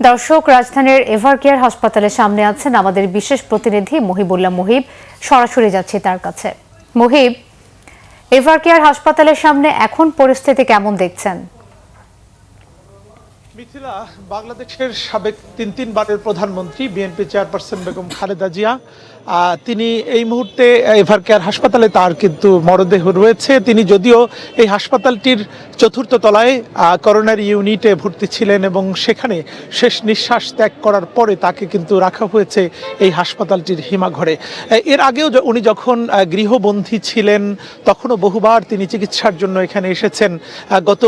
দর্শক, রাজধানীর এভারকেয়ার হাসপাতালের সামনে আছেন আমাদের বিশেষ প্রতিনিধি মহিবুল্লাহ মুহিব। সরাসরি যাচ্ছি তার কাছে। মুহিব, এভারকেয়ার হাসপাতালের সামনে এখন পরিস্থিতি কেমন দেখছেন? মিথিলা, বাংলাদেশের সাবেক তিনবারের প্রধানমন্ত্রী বিএনপি চেয়ারপারসন বেগম খালেদা জিয়া তিনি এই মুহূর্তে এভারকেয়ার হাসপাতালে তার কিন্তু মরদেহ রয়েছে। তিনি যদিও এই হাসপাতালটির চতুর্থ তলায় করোনারি ইউনিটে ভর্তি ছিলেন এবং সেখানে শেষ নিঃশ্বাস ত্যাগ করার পরে তাকে কিন্তু রাখা হয়েছে এই হাসপাতালটির হিমাঘরে। এর আগেও উনি যখন গৃহবন্দী ছিলেন তখনও বহুবার তিনি চিকিৎসার জন্য এখানে এসেছেন। গত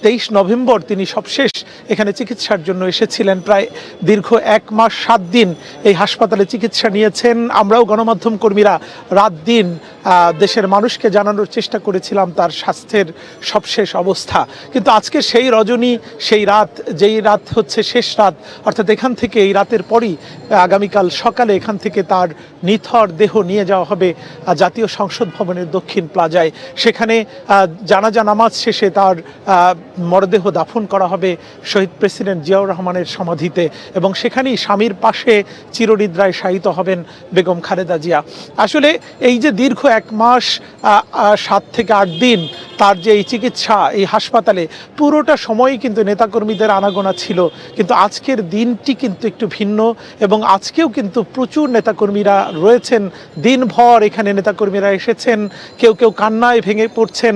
23 নভেম্বর তিনি সবশেষ এখানে চিকিৎসার জন্য এসেছিলেন। প্রায় দীর্ঘ 1 মাস 7 দিন এই হাসপাতালে চিকিৎসা নিয়েছেন। আমরাও গণমাধ্যম কর্মীরা রাত দিন দেশের মানুষকে জানানোর চেষ্টা করেছিলাম তার স্বাস্থ্যের সবশেষ অবস্থা। কিন্তু আজকে সেই রজনী, সেই রাত, যেই রাত হচ্ছে শেষ রাত, অর্থাৎ এখান থেকে এই রাতের পরই আগামীকাল সকালে এখান থেকে তার নিথর দেহ নিয়ে যাওয়া হবে জাতীয় সংসদ ভবনের দক্ষিণ প্লাজায়। সেখানে জানাজা নামাজ শেষে তার মরদেহ দাফন করা হবে শহীদ প্রেসিডেন্ট জিয়াউর রহমানের সমাধিতে এবং সেখানেই স্বামীর পাশে চিরনিদ্রায় শায়িত হবেন বেগম খালেদা জিয়া। আসলে এই যে দীর্ঘ 1 মাস 7 থেকে 8 দিন তার যে এই চিকিৎসা এই হাসপাতালে, পুরোটা সময়ই কিন্তু নেতাকর্মীদের আনাগোনা ছিল। কিন্তু আজকের দিনটি কিন্তু একটু ভিন্ন এবং আজকেও কিন্তু প্রচুর নেতাকর্মীরা রয়েছেন। দিনভর এখানে নেতাকর্মীরা এসেছেন, কেউ কেউ কান্নায় ভেঙে পড়ছেন।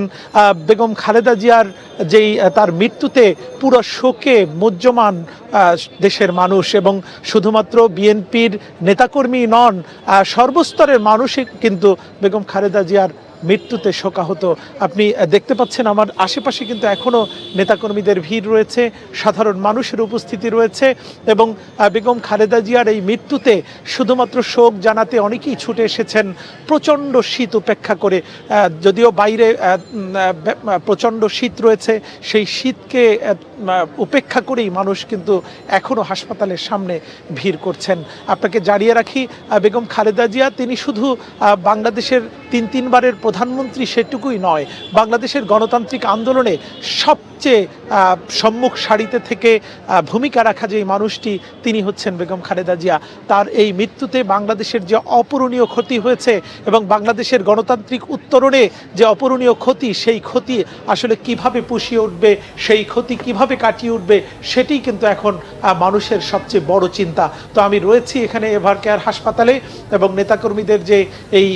বেগম খালেদা জিয়ার যেই তার মৃত্যুতে পুরো শোকে মুহ্যমান দেশের মানুষ এবং শুধুমাত্র বিএনপির নেতাকর্মী নন, সর্বস্তরের মানুষই কিন্তু বেগম খালেদা জিয়ার মৃত্যুতে শোকাহত। আপনি দেখতে পাচ্ছেন আমার আশেপাশে কিন্তু এখনও নেতাকর্মীদের ভিড় রয়েছে, সাধারণ মানুষের উপস্থিতি রয়েছে এবং বেগম খালেদা জিয়ার এই মৃত্যুতে শুধুমাত্র শোক জানাতে অনেকেই ছুটে এসেছেন প্রচণ্ড শীত উপেক্ষা করে। যদিও বাইরে প্রচণ্ড শীত রয়েছে, সেই শীতকে উপেক্ষা করেই মানুষ কিন্তু এখনও হাসপাতালের সামনে ভিড় করছেন। আপনাকে জানিয়ে রাখি, বেগম খালেদা জিয়া তিনি শুধু বাংলাদেশের তিনবারের প্রধানমন্ত্রী সেটুকুই নয়, বাংলাদেশের গণতান্ত্রিক আন্দোলনে সবচেয়ে সম্মুখ সারিতে থেকে ভূমিকা রাখা যে মানুষটি তিনি হচ্ছেন বেগম খালেদা জিয়া। তার এই মৃত্যুতে বাংলাদেশের যে অপূরণীয় ক্ষতি হয়েছে এবং বাংলাদেশের গণতান্ত্রিক উত্তরণে যে অপূরণীয় ক্ষতি, সেই ক্ষতি আসলে কিভাবে পুষিয়ে উঠবে, সেই ক্ষতি কিভাবে কাটিয়ে উঠবে, সেটি কিন্তু এখন মানুষের সবচেয়ে বড় চিন্তা। তো আমি রয়েছি এখানে এভারকেয়ার হাসপাতালে এবং নেতাকর্মীদের যে এই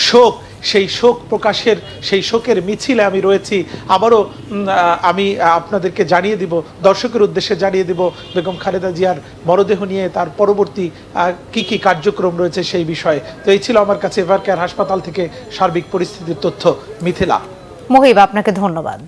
শোক, সেই শোক প্রকাশের, সেই শোকের মিছিলে আমি রয়েছি। আবারও আমি আপনাদেরকে জানিয়ে দিব, দর্শকের উদ্দেশ্যে জানিয়ে দিব বেগম খালেদা জিয়ার মরদেহ নিয়ে তার পরবর্তী কি কার্যক্রম রয়েছে সেই বিষয়ে। তো এই ছিল আমার কাছে এভারকেয়ার হাসপাতাল থেকে সার্বিক পরিস্থিতির তথ্য। মিথিলা। মুহিব, আপনাকে ধন্যবাদ।